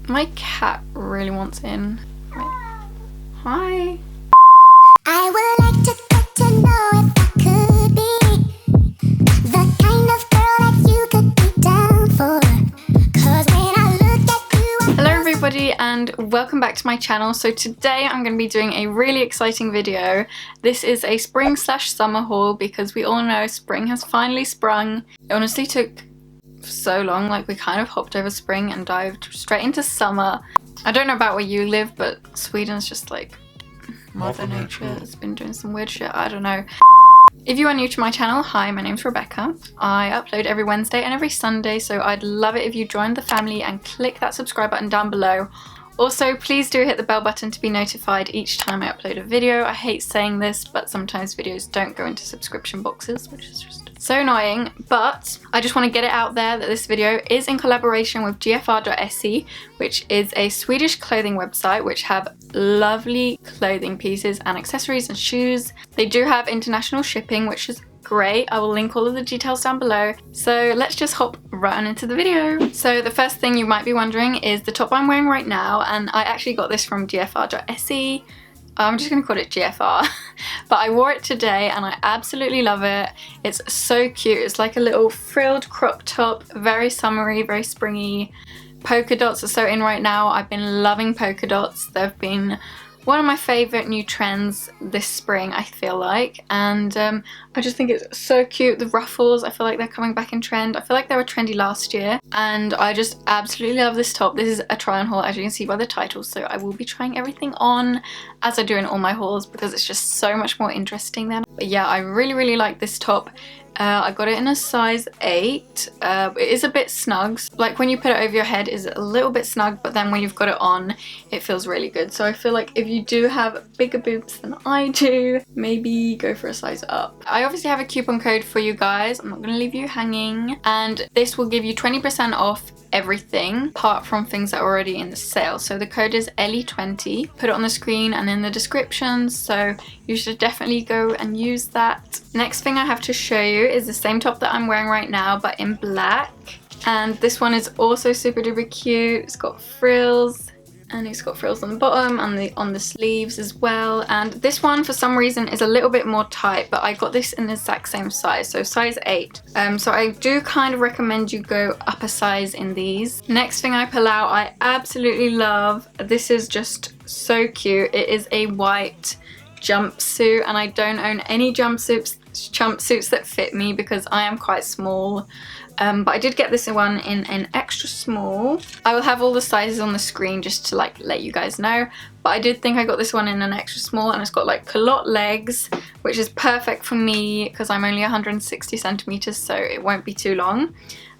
My cat really wants in. Wait. Hi. I would like to get to know if I could be the kind of girl that you could be down for. 'Cause when I look at you, Hello everybody and welcome back to my channel. So today I'm going to be doing a really exciting video. This is a spring/summer haul because we all know spring has finally sprung. It honestly took so long, like we kind of hopped over spring and dived straight into summer. I don't know about where you live, but Sweden's just like Mother Nature has been doing some weird shit. I don't know. If you are new to my channel, hi, my name's Rebecca. I upload every Wednesday and every Sunday, so I'd love it if you joined the family and click that subscribe button down below. Also, please do hit the bell button to be notified each time I upload a video. I hate saying this, but sometimes videos don't go into subscription boxes, which is just so annoying. But I just want to get it out there that this video is in collaboration with GFR.se, which is a Swedish clothing website which have lovely clothing pieces and accessories and shoes. They do have international shipping, which is great. I will link all of the details down below. So let's just hop right on into the video. So the first thing you might be wondering is the top I'm wearing right now, and I actually got this from GFR.se. I'm just going to call it GFR. But I wore it today and I absolutely love it. It's so cute. It's like a little frilled crop top, very summery, very springy. Polka dots are so in right now. I've been loving polka dots. They've been one of my favourite new trends this spring, I feel like, and I just think it's so cute. The ruffles, I feel like they're coming back in trend. I feel like they were trendy last year, and I just absolutely love this top. This is a try on haul, as you can see by the title, so I will be trying everything on as I do in all my hauls because it's just so much more interesting then. But yeah, I really like this top. I got it in a size 8. It is a bit snug. Like when you put it over your head, it's a little bit snug, but then when you've got it on, it feels really good. So I feel like if you do have bigger boobs than I do, maybe go for a size up. I obviously have a coupon code for you guys. I'm not going to leave you hanging. And this will give you 20% off everything apart from things that are already in the sale. So the code is Ellie20. Put it on the screen and in the description, so you should definitely go and use that. Next thing I have to show you is the same top that I'm wearing right now, but in black. And this one is also super duper cute. It's got frills, and it's got frills on the bottom and on the sleeves as well. And this one for some reason is a little bit more tight, but I got this in the exact same size, so size 8. So I do kind of recommend you go up a size in these. Next thing I pull out, I absolutely love. This is just so cute. It is a white jumpsuit, and I don't own any jumpsuits that fit me because I am quite small. But I did get this one in an extra small. I will have all the sizes on the screen just to like let you guys know. But I did think I got this one in an extra small, and it's got like culotte legs, which is perfect for me because I'm only 160 centimeters, so it won't be too long.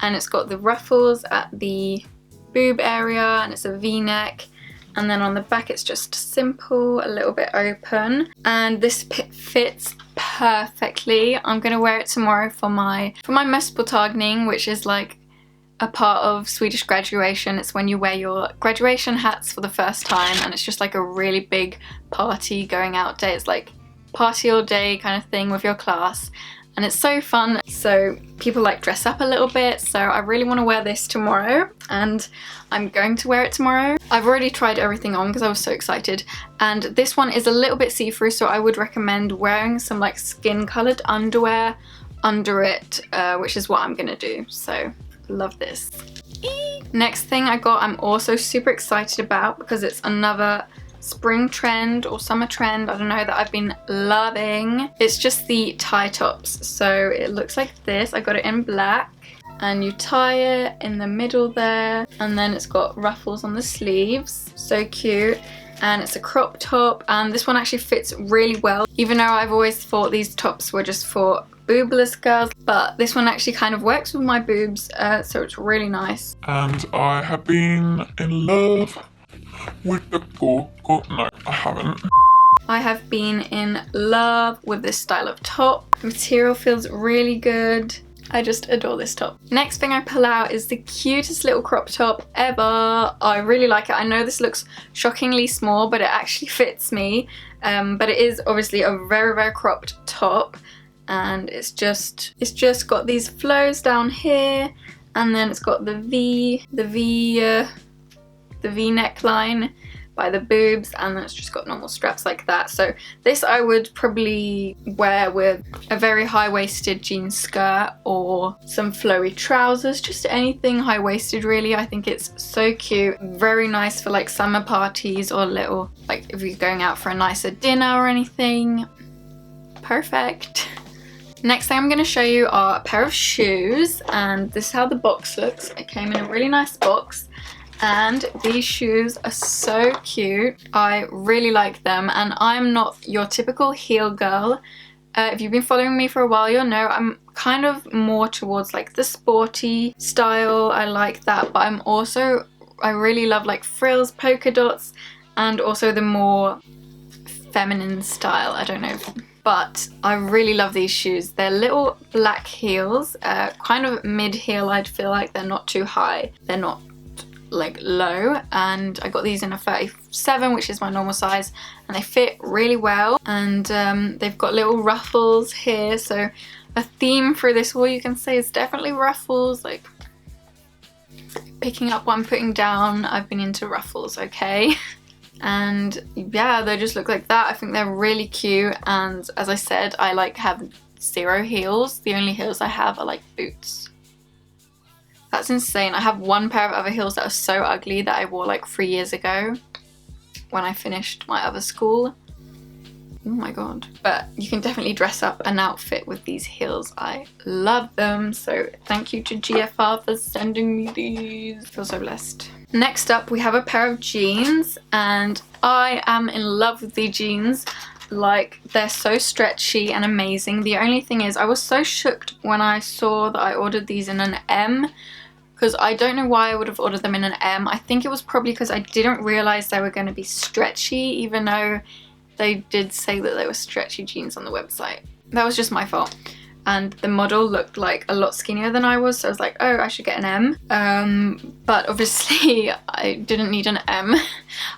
And it's got the ruffles at the boob area, and it's a V-neck. And then on the back it's just simple, a little bit open, and this fits perfectly. I'm gonna wear it tomorrow for my mässpåtagning, which is like a part of Swedish graduation. It's when you wear your graduation hats for the first time, and it's just like a really big party going out day. It's like party all day kind of thing with your class, and it's so fun. So people like dress up a little bit, so I really want to wear this tomorrow, and I'm going to wear it tomorrow. I've already tried everything on because I was so excited, and this one is a little bit see-through, so I would recommend wearing some like skin colored underwear under it, which is what I'm gonna do. So love this. Next thing I got, I'm also super excited about because it's another spring trend or summer trend, I don't know, that I've been loving. It's just the tie tops. So it looks like this. I got it in black, and you tie it in the middle there, and then it's got ruffles on the sleeves. So cute. And it's a crop top, and this one actually fits really well, even though I've always thought these tops were just for boobless girls, but this one actually kind of works with my boobs, so it's really nice. And I have been in love with the no, I haven't. I have been in love with this style of top. The material feels really good. I just adore this top. Next thing I pull out is the cutest little crop top ever. I really like it. I know this looks shockingly small, but it actually fits me. But it is obviously a very cropped top, and it's just got these flows down here, and then it's got the V the V-neck line by the boobs, and then it's just got normal straps like that. So this I would probably wear with a very high-waisted jean skirt or some flowy trousers, just anything high-waisted really. I think it's so cute, very nice for like summer parties or little, like if you're going out for a nicer dinner or anything. Perfect. Next thing I'm going to show you are a pair of shoes, and this is how the box looks. It came in a really nice box. And these shoes are so cute. I really like them, and I'm not your typical heel girl. If you've been following me for a while, you'll know I'm kind of more towards like the sporty style. I like that, but I really love like frills, polka dots, and also the more feminine style. I don't know, but I really love these shoes. They're little black heels, kind of mid-heel. I'd feel like they're not too high. They're not like low, and I got these in a 37, which is my normal size, and they fit really well. And they've got little ruffles here, so a theme for this haul you can say is definitely ruffles, like picking up what I'm putting down. I've been into ruffles, okay? And yeah, they just look like that. I think they're really cute, and as I said, I like have zero heels. The only heels I have are like boots. That's insane. I have one pair of other heels that are so ugly that I wore like 3 years ago when I finished my other school. Oh my god. But you can definitely dress up an outfit with these heels. I love them. So thank you to GFR for sending me these. I feel so blessed. Next up, we have a pair of jeans, and I am in love with these jeans. Like, they're so stretchy and amazing. The only thing is, I was so shocked when I saw that I ordered these in an M, because I don't know why I would have ordered them in an M. I think it was probably because I didn't realize they were going to be stretchy, even though they did say that they were stretchy jeans on the website. That was just my fault. And the model looked like a lot skinnier than I was, so I was like, oh, I should get an M. But obviously I didn't need an M.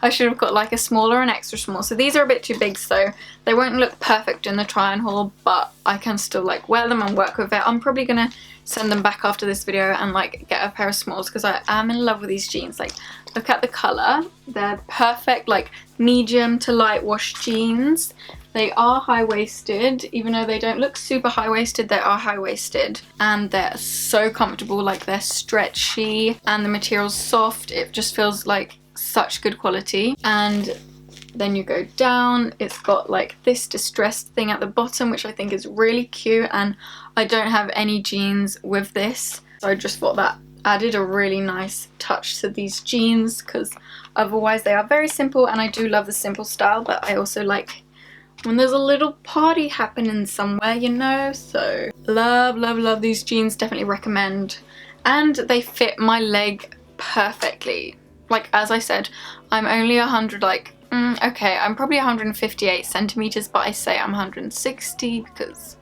I should have got like a small or an extra small. So these are a bit too big, so they won't look perfect in the try on haul, but I can still like wear them and work with it. I'm probably gonna send them back after this video and like get a pair of smalls, because I am in love with these jeans. Like, look at the colour. They're perfect, like medium to light wash jeans. They are high-waisted, even though they don't look super high-waisted, they are high-waisted. And they're so comfortable, like they're stretchy and the material's soft. It just feels like such good quality. And then you go down, it's got like this distressed thing at the bottom, which I think is really cute, and I don't have any jeans with this. So I just thought that added a really nice touch to these jeans, because otherwise they are very simple, and I do love the simple style, but I also like when there's a little party happening somewhere, you know. So love, love, love these jeans. Definitely recommend. And they fit my leg perfectly. Like, as I said, I'm only 100, like, okay, I'm probably 158 centimeters, but I say I'm 160 because,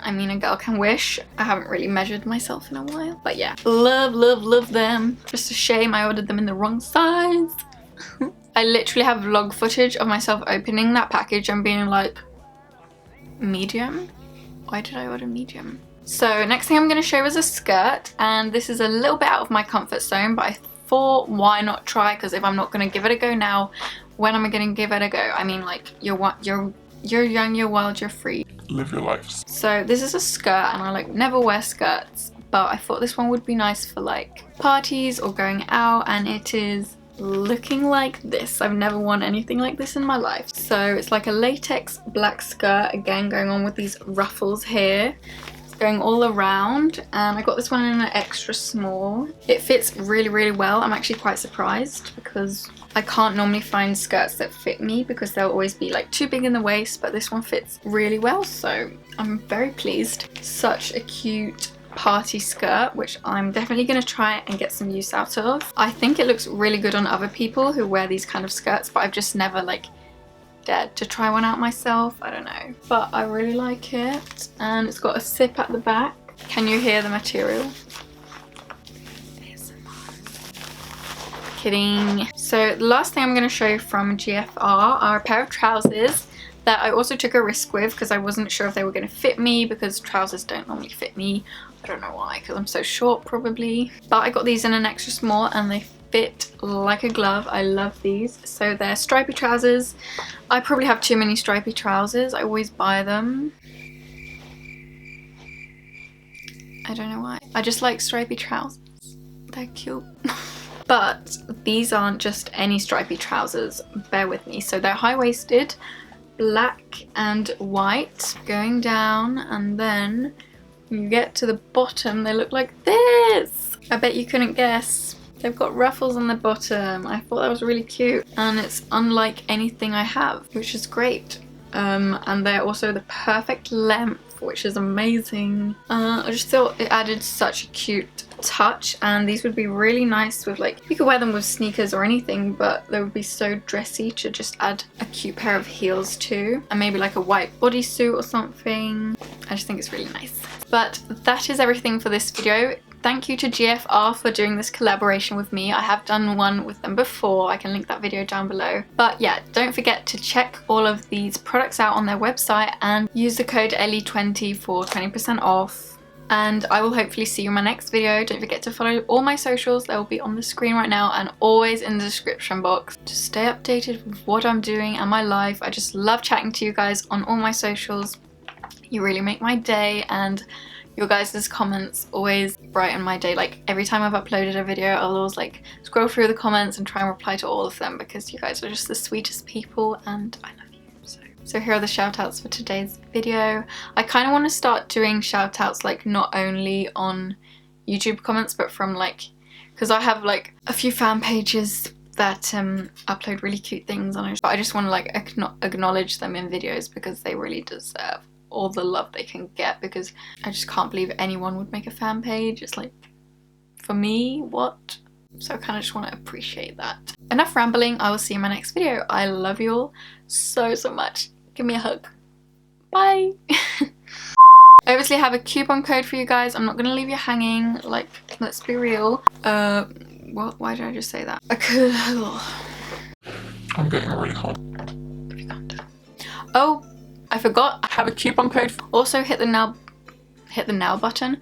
I mean, a girl can wish. I haven't really measured myself in a while, but yeah, love, love, love them. Just a shame I ordered them in the wrong size. I literally have vlog footage of myself opening that package and being like, medium? Why did I order medium? So next thing I'm going to show is a skirt, and this is a little bit out of my comfort zone, but I thought, why not try? Because if I'm not going to give it a go now, when am I going to give it a go? I mean, like, you're young, you're wild, you're free. Live your life. So this is a skirt, and I like never wear skirts, but I thought this one would be nice for like parties or going out, and it is looking like this. I've never worn anything like this in my life. So it's like a latex black skirt, again going on with these ruffles here. It's going all around, and I got this one in an extra small. It fits really, really well. I'm actually quite surprised because I can't normally find skirts that fit me, because they'll always be like too big in the waist, but this one fits really well, so I'm very pleased. Such a cute party skirt, which I'm definitely going to try and get some use out of. I think it looks really good on other people who wear these kind of skirts, but I've just never like dared to try one out myself. I don't know, but I really like it. And it's got a zip at the back. Can you hear the material? Kidding. So the last thing I'm going to show you from GFR are a pair of trousers that I also took a risk with, because I wasn't sure if they were going to fit me, because trousers don't normally fit me. I don't know why, because I'm so short probably. But I got these in an extra small, and they fit like a glove. I love these. So they're stripy trousers. I probably have too many stripy trousers. I always buy them. I don't know why. I just like stripy trousers. They're cute. But these aren't just any stripy trousers. Bear with me. So they're high-waisted, black and white, going down, and then when you get to the bottom, they look like this. I bet you couldn't guess. They've got ruffles on the bottom. I thought that was really cute, and it's unlike anything I have, which is great. And they're also the perfect length, which is amazing. I just thought it added such a cute touch, and these would be really nice with, like, you could wear them with sneakers or anything, but they would be so dressy to just add a cute pair of heels to, and maybe like a white bodysuit or something. I just think it's really nice. But that is everything for this video. Thank you to GFR for doing this collaboration with me. I have done one with them before. I can link that video down below. But yeah, don't forget to check all of these products out on their website and use the code Ellie20 for 20% off. And I will hopefully see you in my next video. Don't forget to follow all my socials. They will be on the screen right now and always in the description box to stay updated with what I'm doing and my life. I just love chatting to you guys on all my socials. You really make my day, and your guys' comments always brighten my day. Like, every time I've uploaded a video, I'll always like scroll through the comments and try and reply to all of them because you guys are just the sweetest people and I love you. So here are the shout outs for today's video. I kind of want to start doing shout outs like not only on YouTube comments but from like, because I have like a few fan pages that upload really cute things, and I just want to like acknowledge them in videos because they really deserve all the love they can get, because I just can't believe anyone would make a fan page. It's like, for me, what? So I kind of just want to appreciate that. Enough rambling. I will see you in my next video. I love you all so much. Give me a hug. Bye. I obviously have a coupon code for you guys. I'm not going to leave you hanging, like, let's be real. What? Why did I just say that? I'm getting really hot. Oh, I forgot. I have a coupon code. Also hit the now button